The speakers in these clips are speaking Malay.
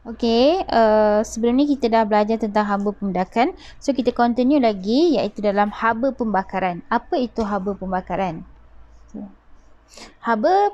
Okey, sebelum ni kita dah belajar tentang haba pembedakan. So, kita continue lagi iaitu dalam haba pembakaran. Apa itu haba pembakaran? Haba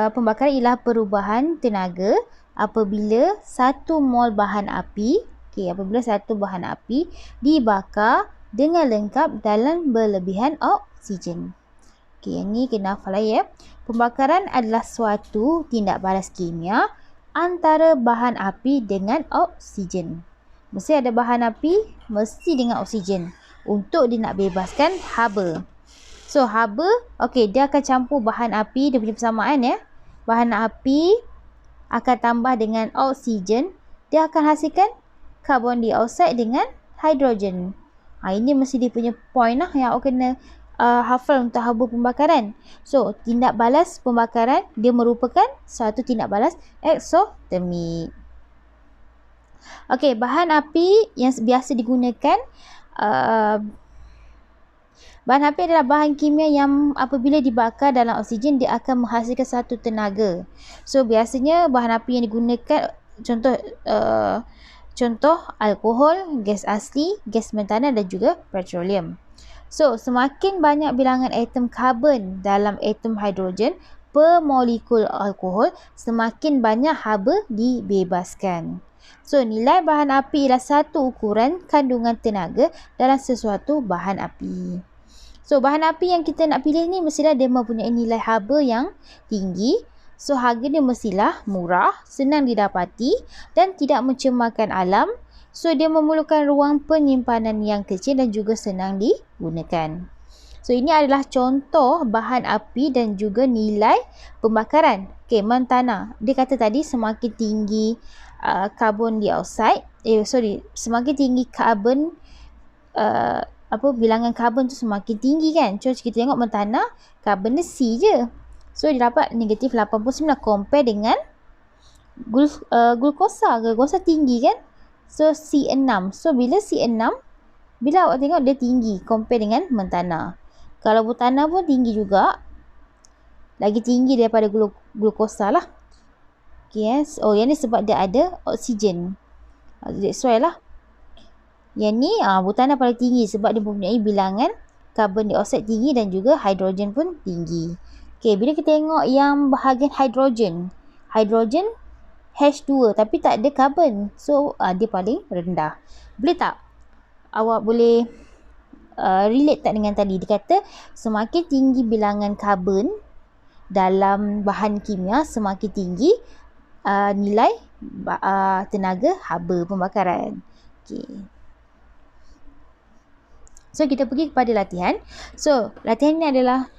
pembakaran ialah perubahan tenaga apabila 1 mol bahan api, apabila 1 bahan api dibakar dengan lengkap dalam berlebihan oksigen. Yang ni kena hafal ya. Pembakaran adalah suatu tindak balas kimia antara bahan api dengan oksigen. Mesti ada bahan api, mesti dengan oksigen untuk dia nak bebaskan haba. So, haba, dia akan campur bahan api, dia punya persamaan ya. Bahan api akan tambah dengan oksigen, dia akan hasilkan karbon dioksida dengan hidrogen. Ini mesti dia punya point lah yang awak kena hafal untuk haba pembakaran. So, tindak balas pembakaran dia merupakan suatu tindak balas eksotermik. Bahan api yang biasa digunakan, bahan api adalah bahan kimia yang apabila dibakar dalam oksigen dia akan menghasilkan satu tenaga. So, biasanya bahan api yang digunakan contoh alkohol, gas asli, gas metana dan juga petroleum. So, semakin banyak bilangan atom karbon dalam atom hidrogen per molekul alkohol, semakin banyak haba dibebaskan. So, nilai bahan api ialah satu ukuran kandungan tenaga dalam sesuatu bahan api. So, bahan api yang kita nak pilih ni mestilah dia mempunyai nilai haba yang tinggi. So, harga dia mestilah murah, senang didapati dan tidak mencemarkan alam. So, dia memerlukan ruang penyimpanan yang kecil dan juga senang digunakan. So, ini adalah contoh bahan api dan juga nilai pembakaran. Mentana. Dia kata tadi semakin tinggi karbon dioksida, semakin tinggi karbon, bilangan karbon tu semakin tinggi kan. So, kita tengok mentana, karbon dia C je. So, dia dapat negatif 89 compare dengan glukosa. Glukosa tinggi kan. So, C6. So, bila C6, bila awak tengok dia tinggi compare dengan mentana. Kalau butana pun tinggi juga. Lagi tinggi daripada glukosa lah. Yes. Yang ni sebab dia ada oksigen. That's why lah. Yang ni butana paling tinggi sebab dia mempunyai bilangan karbon dioksida tinggi dan juga hidrogen pun tinggi. Bila kita tengok yang bahagian hidrogen H2 tapi tak ada karbon. So, dia paling rendah. Boleh tak? Awak boleh relate tak dengan tadi? Dia kata semakin tinggi bilangan karbon dalam bahan kimia, semakin tinggi nilai tenaga haba pembakaran. So, kita pergi kepada latihan. So, latihan ini adalah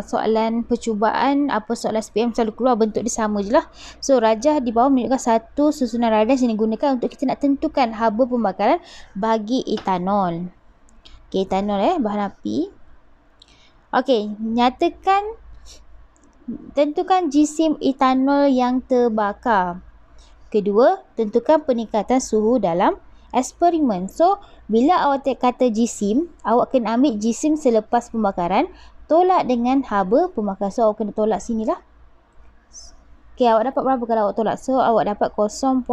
soalan percubaan. Soalan SPM selalu keluar bentuk dia sama je lah. So, rajah di bawah menunjukkan satu susunan radius yang digunakan untuk kita nak tentukan haba pembakaran bagi etanol. Etanol bahan api. Tentukan jisim etanol yang terbakar. Kedua, tentukan peningkatan suhu dalam eksperimen. So, bila awak kata jisim, awak kena ambil jisim selepas pembakaran, tolak dengan haba pembakaran. So, awak kena tolak sini lah. Awak dapat berapa kalau awak tolak? So, awak dapat 0.436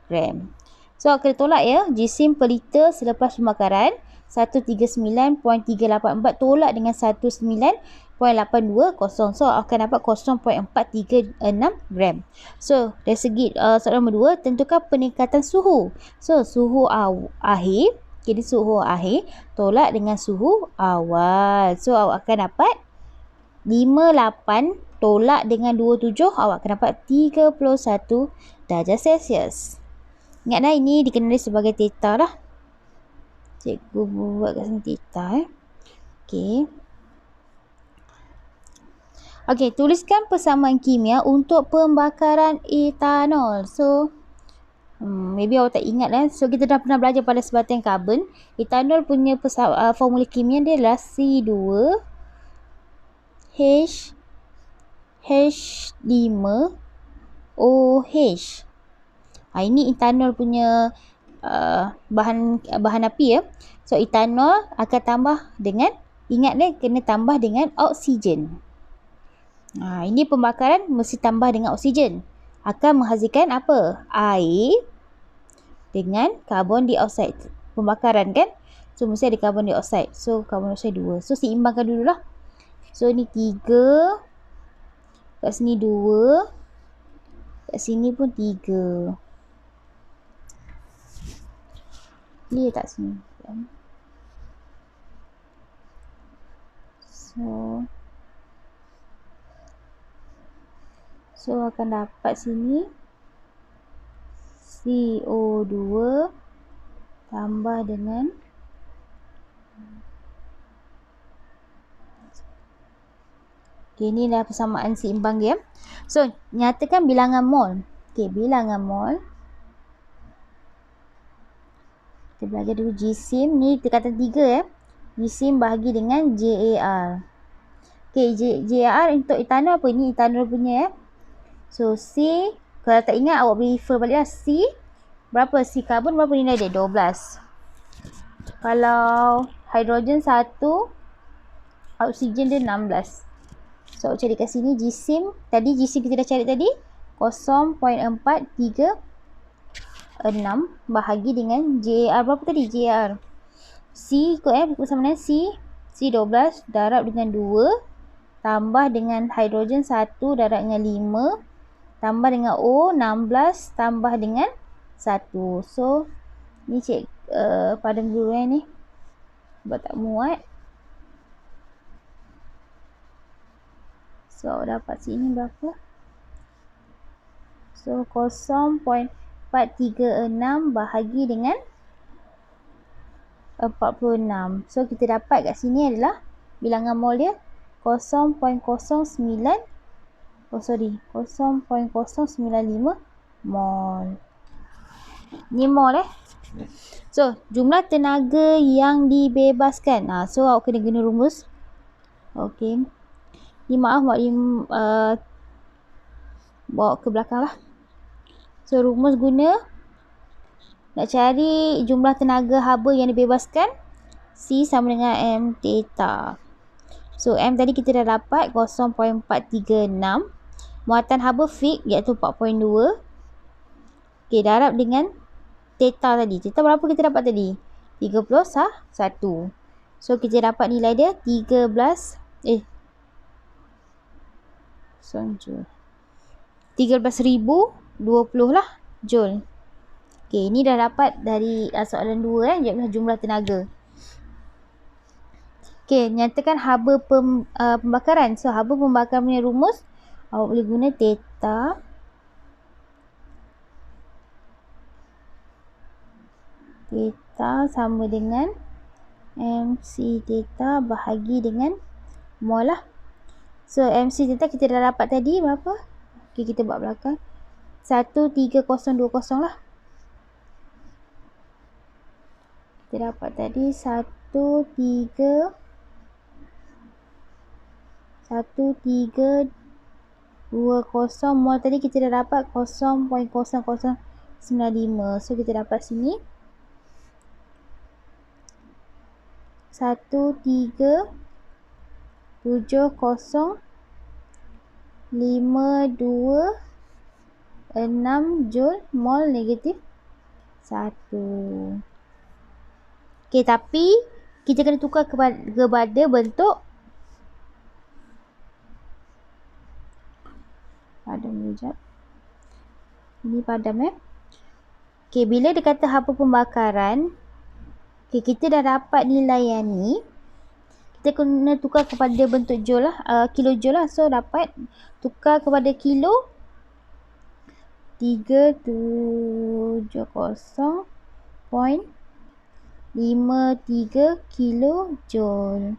gram. So, awak kena tolak ya. Jisim per liter selepas pembakaran 139.384 tolak dengan 19.820. So, akan dapat 0.436 gram. So, dari segi soalan nombor 2, tentukan peningkatan suhu. So, suhu akhir. Jadi, suhu akhir tolak dengan suhu awal. So, awak akan dapat 58 tolak dengan 27. Awak akan dapat 31 darjah Celsius. Ingat dah, ini dikenali sebagai theta lah. Cikgu buat kat sini theta. Tuliskan persamaan kimia untuk pembakaran etanol. So, maybe awak tak ingat kan. So, kita dah pernah belajar pada sebatian karbon. Etanol punya formula kimia dia adalah C2H5OH. Ini etanol punya bahan api ya. So, etanol akan tambah dengan, ingat kena tambah dengan oksigen. Ini pembakaran mesti tambah dengan oksigen. Akan menghasilkan apa? Air dengan karbon dioksida. Pembakaran kan? So, mesti ada karbon dioksida. So, karbon dioksida 2. So, seimbangkan dululah. So, ni 3. Kat sini 2. Kat sini pun 3. Clear tak sini? So akan dapat sini CO2 tambah dengan ni dah persamaan seimbang dia. So, nyatakan bilangan mol. Bilangan mol. Kita belajar dulu GSIM. Ni kita kata 3 GSIM bahagi dengan JAR. JAR untuk etanol apa? Ini etanol punya So, C. Kalau tak ingat, awak boleh refer balik lah. C. Berapa? C karbon berapa nilai dia? 12. Kalau hidrogen 1, oksigen dia 16. So, awak cari kat sini GSIM. Tadi GSIM kita dah cari tadi. 0.436 bahagi dengan JAR. Berapa tadi JAR? C ikut bersama dengan C. C 12 darab dengan 2. Tambah dengan hidrogen 1 darab dengan 5. Tambah dengan O 16 tambah dengan 1. So, ni cik padam dulu ni. Sebab tak muat. So, dapat sini berapa? So, 0.436 bahagi dengan 46. So, kita dapat kat sini adalah bilangan mol dia 0.095 mol. Ni mol So, jumlah tenaga yang dibebaskan. So, awak kena guna rumus. Okey. Ni maaf, bawa ke belakang lah. So, rumus guna nak cari jumlah tenaga haba yang dibebaskan. C sama dengan M theta. So, M tadi kita dah dapat 0.436. Muatan haba fix iaitu 4.2. Darab dengan theta tadi. Theta berapa kita dapat tadi? 31. So, kita dapat nilai dia 13,020 lah joule. Ni dah dapat dari soalan 2 iaitu jumlah tenaga. Nyatakan haba pembakaran. So, haba pembakaran punya rumus awak boleh guna theta sama dengan MC theta bahagi dengan mol lah. So, MC theta kita dah dapat tadi berapa? Kita buat belakang. 13020 lah. Kita dapat tadi 1320 mol tadi kita dah dapat 0.0095. So, kita dapat sini 13,052,6 joule mol negatif 1. Tapi kita kena tukar kepada bentuk padam sekejap. Ini padam bila dia kata haba pembakaran, kita dah dapat nilai yang ni. Kita kena tukar kepada bentuk joule lah, kilojoule lah. So, dapat tukar kepada kilo 370.53 kilojoule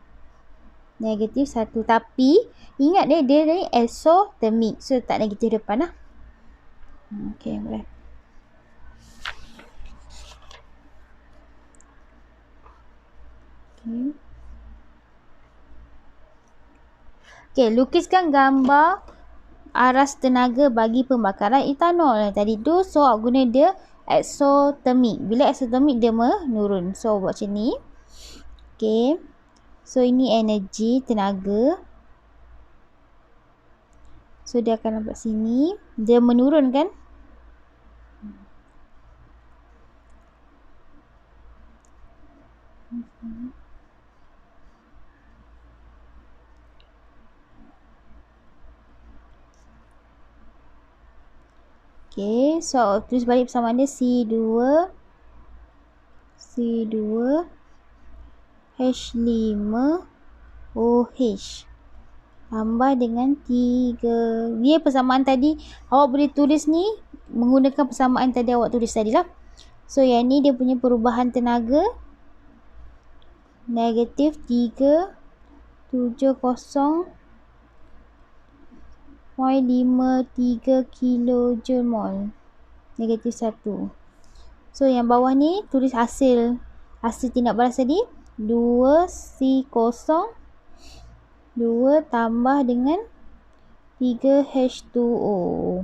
negatif 1. Tapi ingat dia ni exothermic. So, tak negatif depan lah. Boleh. Lukiskan gambar aras tenaga bagi pembakaran etanol tadi tu. So, awak guna dia exothermic. Bila exothermic dia menurun. So, buat macam ni. So, ini energi tenaga. So dia akan nampak sini. Dia menurun kan? Okay, so tulis balik persamaan dia C2 H5OH tambah dengan 3. Dia persamaan tadi awak boleh tulis ni menggunakan persamaan tadi awak tulis tadi lah. So yang ni dia punya perubahan tenaga negatif 370.53 kilojoule mol. Negatif 1. So yang bawah ni tulis hasil tindak balas tadi 2C0 2 tambah dengan 3H2O.